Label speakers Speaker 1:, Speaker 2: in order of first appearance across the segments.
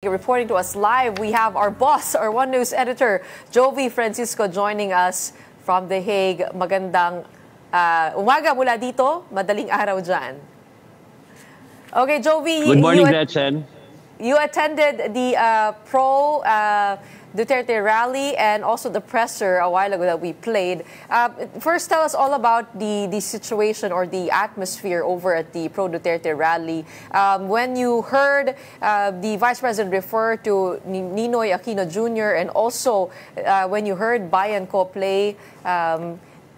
Speaker 1: Reporting to us live, we have our boss, our One News editor, Jovi Francisco, joining us from The Hague. Magandang umaga mula dito, madaling araw dyan. Okay, Jovi.
Speaker 2: Good morning, Gretchen.
Speaker 1: You attended the pro Duterte rally and also the presser a while ago that we played. First, tell us all about the situation or the atmosphere over at the pro Duterte rally. When you heard the Vice President refer to Ninoy Aquino Jr. and also when you heard Bayan Co play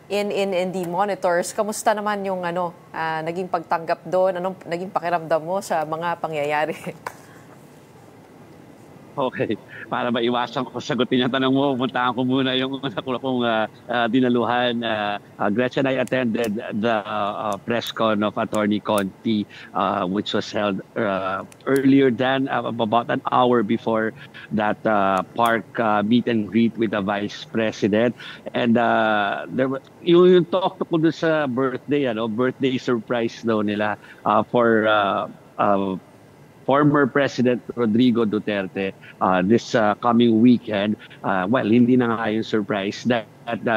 Speaker 1: in the monitors, kamusta naman yung naging pagtanggap doon? Anong naging pakiramdam mo sa mga pangyayari?
Speaker 2: Okay. Para maiwasan ko sagutin yung tanong mo, puntahan ko muna yung una kong dinaluhan. Gretchen, I attended the press con of Attorney Conti, which was held earlier than about an hour before that park meet and greet with the Vice President. And there was, yung talk ko doon sa birthday surprise daw nila for former President Rodrigo Duterte this coming weekend. Well, hindi na nga yung surprise that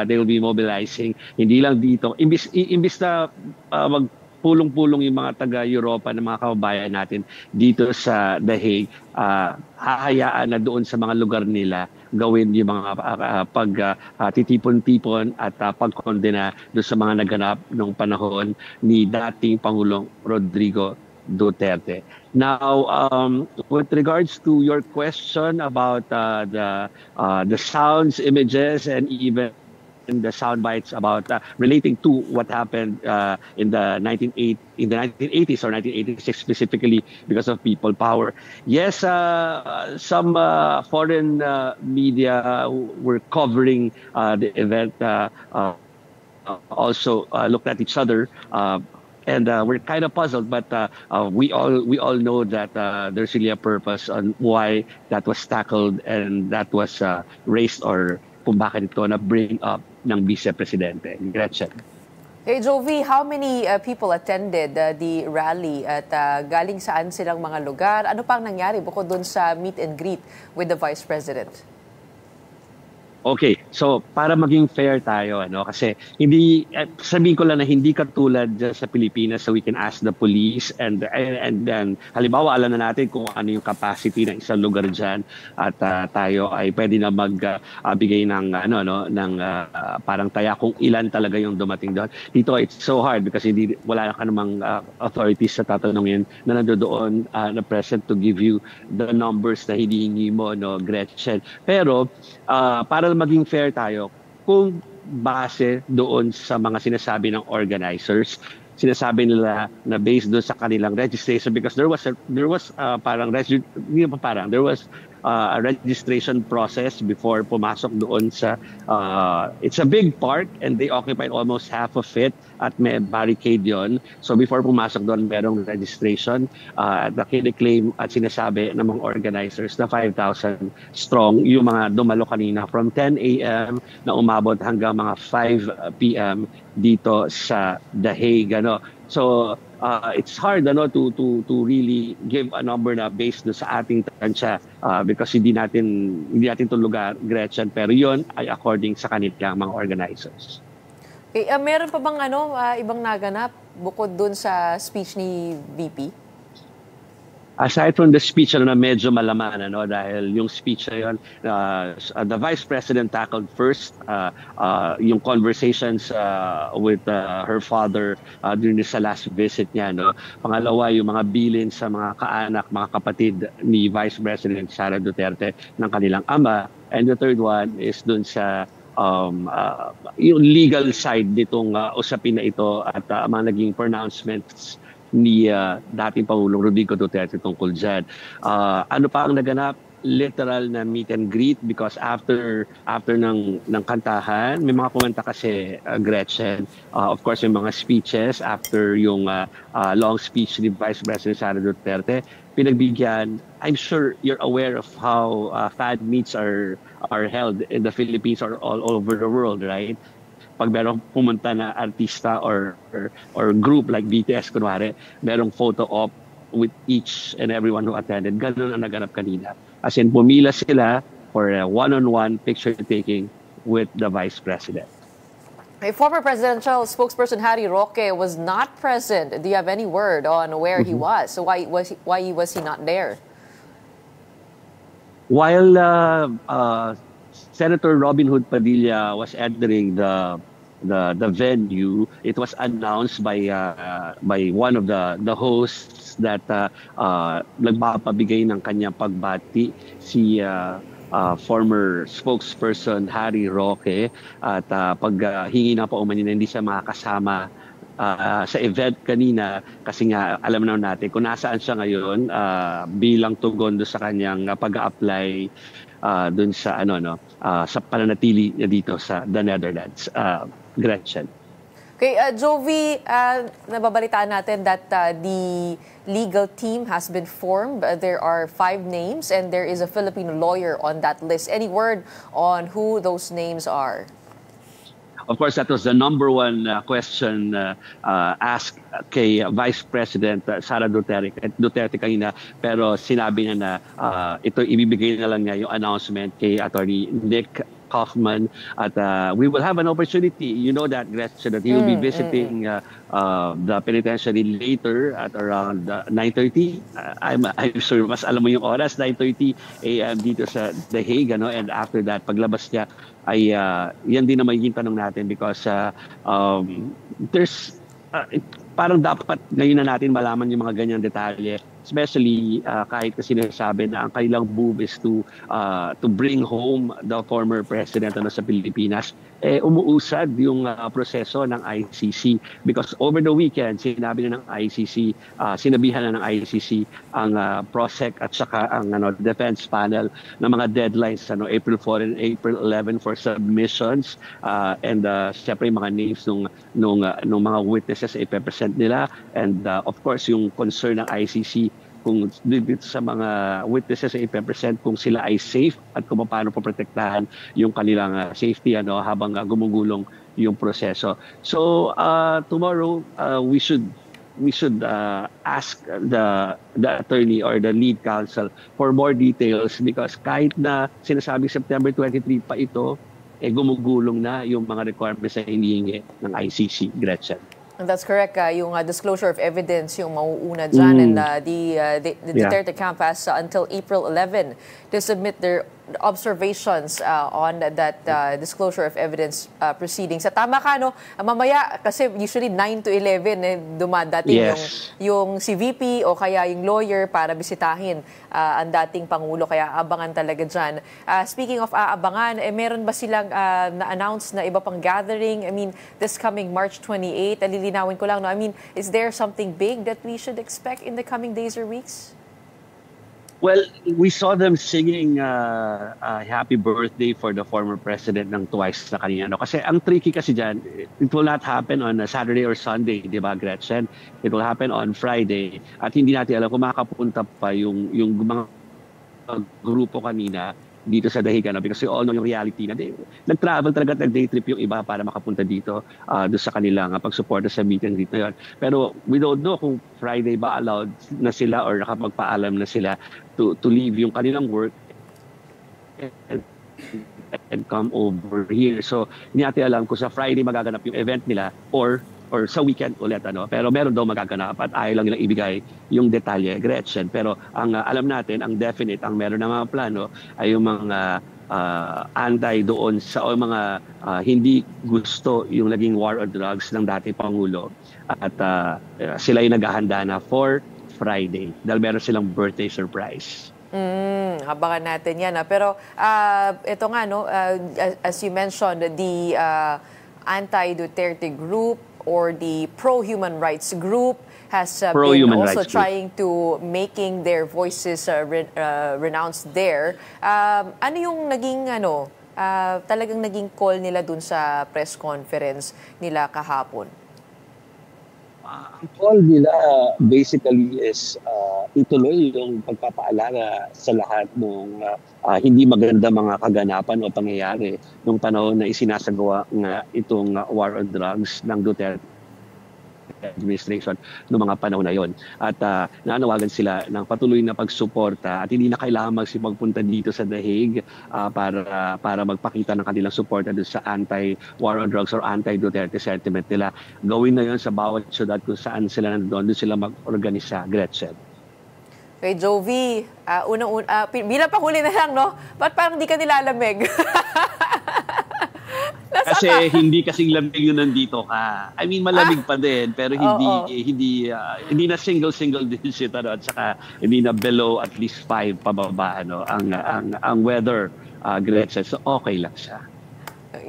Speaker 2: they will be mobilizing. Hindi lang dito. Imbis na magpulong-pulong yung mga taga-Europa ng mga kababayan natin dito sa The Hague, hahayaan na doon sa mga lugar nila gawin yung mga pagtitipon-tipon at pagkondena doon sa mga naganap noong panahon ni dating Pangulong Rodrigo Duterte. Now, with regards to your question about the sounds, images, and even the sound bites about relating to what happened in the 1980s or 1986 specifically because of people power. Yes, some foreign media were covering the event. Also looked at each other. And we're kind of puzzled, but we all know that there's really a purpose on why that was tackled and that was raised or kung bakit ito na bring up ng Vice Presidente. Gretchen.
Speaker 1: Hey, Jovi, how many people attended the rally at galing saan silang mga lugar? Ano pang nangyari bukod dun sa meet and greet with the Vice President?
Speaker 2: Okay, so para maging fair tayo, kasi hindi, sabihin ko lang na hindi katulad dyan sa Pilipinas, so we can ask the police and then halimbawa alam na natin kung ano yung capacity ng isang lugar dyan at tayo ay pwede na magbigay ng parang taya kung ilan talaga yung dumating doon. Dito it's so hard because wala ka namang authorities sa tatanungin na nandoon na present to give you the numbers na hinihingi mo, Gretchen. Pero para maging fair tayo, kung base doon sa mga sinasabi ng organizers, sinasabi nila na based doon sa kanilang registration because there was a registration process before pumasok doon sa it's a big park and they occupied almost half of it at may barricade yon. So before pumasok doon merong registration na kiniklaim at sinasabi ng mga organizers na 5,000 strong yung mga dumalo kanina from 10 a.m. na umabot hanggang mga 5 p.m. dito sa The Hague. So it's hard to really give a number na based sa ating tansya because hindi natin to lugar, Gretchen, pero yon ay according sa kanilang mga organizers.
Speaker 1: Okay, meron pa bang ibang naganap bukod dun sa speech ni VP?
Speaker 2: Aside from the speech na medyo malaman dahil yung speech na yun, the Vice President tackled first yung conversations with her father during sa last visit niya. Pangalawa, yung mga bilin sa mga kaanak, mga kapatid ni Vice President Sara Duterte ng kanilang ama. And the third one is dun sa yung legal side nitong usapin na ito at mga naging pronouncements ni dating Pangulong Rodrigo Duterte tungkol dyan. Ano pa ang naganap? Literal na meet and greet because after ng kantahan, may mga kumanta kasi Gretchen. Of course, may mga speeches after yung long speech ni Vice President Sara Duterte. Pinagbigyan, I'm sure you're aware of how fan meets are held in the Philippines or all over the world, right? Pag merong pumunta na artista or group like BTS kunwari, merong photo op with each and everyone who attended. Ganun ang naganap kanina. As in, pumila sila for a one-on-one picture taking with the Vice President.
Speaker 1: A former presidential spokesperson Harry Roque was not present. Do you have any word on where he was? So why was he not there?
Speaker 2: While Senator Robin Hood Padilla was entering the venue, it was announced by one of the hosts that nagpapabigay ng kanyang pagbati si former spokesperson Harry Roque, at pag hingi na po umani na hindi siya makakasama sa event kanina kasi nga alam naman natin kung nasaan siya ngayon bilang tugon do sa kanyang pag-apply dun sa sa pananatili niya dito sa the Netherlands. Gretchen.
Speaker 1: Okay, Jovi, nababalitaan natin that the legal team has been formed. There are 5 names and there is a Filipino lawyer on that list. Any word on who those names are?
Speaker 2: Of course, that was the number one question asked kay Vice President Sara Duterte kanina. Pero sinabi niya na ito ibibigay na lang niya yung announcement kay Attorney Nick Kaufman, at we will have an opportunity, you know that, Gretchen, that he will be visiting the penitentiary later at around 9:30. I'm sure mas alam mo yung oras, 9:30 a.m. dito sa The Hague, and after that, paglabas niya ay yan din naman yung tanong natin because there's parang dapat ngayon na natin malaman yung mga ganyang detalye, especially kahit kasi sinasabi na ang kanilang move is to bring home the former president sa Pilipinas. Umuusad yung proseso ng ICC because over the weekend sinabi na ng ICC, sinabihan na ng ICC ang PROSEC at saka ang defense panel ng mga deadlines April 4 and April 11 for submissions, and siyempre yung mga names nung mga witnesses ay ipepresent nila, and of course yung concern ng ICC kung dito sa mga witnesses ay ipepresent kung sila ay safe at kung paano poprotektahan yung kanilang safety habang gumugulong yung proseso. So tomorrow we should ask the attorney or the lead counsel for more details because kahit na sinasabing September 23 pa ito, gumugulong na yung mga requirements na hinihingi ng ICC, Gretchen.
Speaker 1: And that's correct. Yung disclosure of evidence yung mauuna dyan, and the Duterte camp has until April 11 to submit their observations on that disclosure of evidence proceedings. Sa tama ka, mamaya, kasi usually 9 to 11 dumadating yung si VP o kaya yung lawyer para bisitahin ang dating Pangulo. Kaya abangan talaga dyan. Speaking of abangan, meron ba silang na-announce na iba pang gathering? I mean, this coming March 28, lilinawin ko lang, I mean, is there something big that we should expect in the coming days or weeks?
Speaker 2: Well, we saw them singing happy birthday for the former president ng twice na kanina. Kasi ang tricky kasi dyan, it will not happen on a Saturday or Sunday, di ba, Gretchen? It will happen on Friday. At hindi natin alam kung makapunta pa yung mga grupo kanina dito sa The Hague, because we all know yung reality na nag-travel talaga, nag-day trip yung iba para makapunta dito doon sa kanilang pag-suporta sa meet and greet na yun. Pero we don't know kung Friday ba allowed na sila or nakapagpaalam na sila to leave yung kanilang work and come over here. So hindi natin alam kung sa Friday magaganap yung event nila or sa weekend ulit. Pero meron daw magaganap at ayaw lang nilang ibigay yung detalye, Gretchen. Pero ang alam natin, ang definite, ang meron na mga plano ay yung mga anti doon sa mga hindi gusto yung naging war on drugs ng dating Pangulo. At sila yung naghahanda na for Friday dahil meron silang birthday surprise.
Speaker 1: Habangan natin yan. Pero ito nga, as you mentioned, the anti-Duterte group or the pro-human rights group has been also trying to making their voices renounced there. Ano yung naging talagang naging call nila dun sa press conference nila kahapon?
Speaker 2: Ang call nila basically is ituloy yung pagpapaalala sa lahat ng hindi maganda mga kaganapan o pangyayari nung panahon na isinasagawa nga itong war on drugs ng Duterte administration noong mga panahon na yon. At nanawagan sila ng patuloy na pagsuporta at hindi na kailangan magsipagpunta dito sa The Hague para magpakita ng kanilang suporta doon sa anti-war on drugs or anti-Duterte sentiment nila. Gawin na yon sa bawat syudad kung saan sila nandoon, doon sila mag-organisa, Gretchen.
Speaker 1: Kay Jovi, bilang panghuli na lang, no? Ba't parang di ka nilalamig?
Speaker 2: Kasi hindi kasing lamig yun nandito ka. I mean, malamig pa din, pero hindi na single digit, at saka hindi na below at least 5 pababa ang weather, Gretchen. So okay lang siya.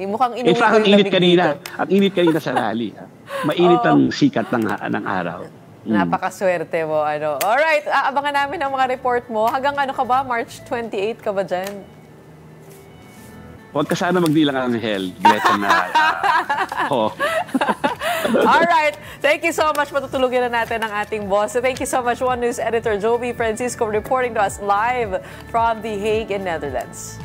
Speaker 1: Mukhang
Speaker 2: in fact, ang init kanina. Ang init kanina sa rally. Mainit ang sikat ng araw.
Speaker 1: Napakaswerte mo. Alright, abangan namin ang mga report mo. Hanggang ka ba? March 28 ka ba dyan?
Speaker 2: Huwag ka sana magdilang ang hell. Gretchen na.
Speaker 1: Alright. Thank you so much. Matutulungin na natin ang ating boss. So thank you so much, One News Editor Jovi Francisco reporting to us live from The Hague in Netherlands.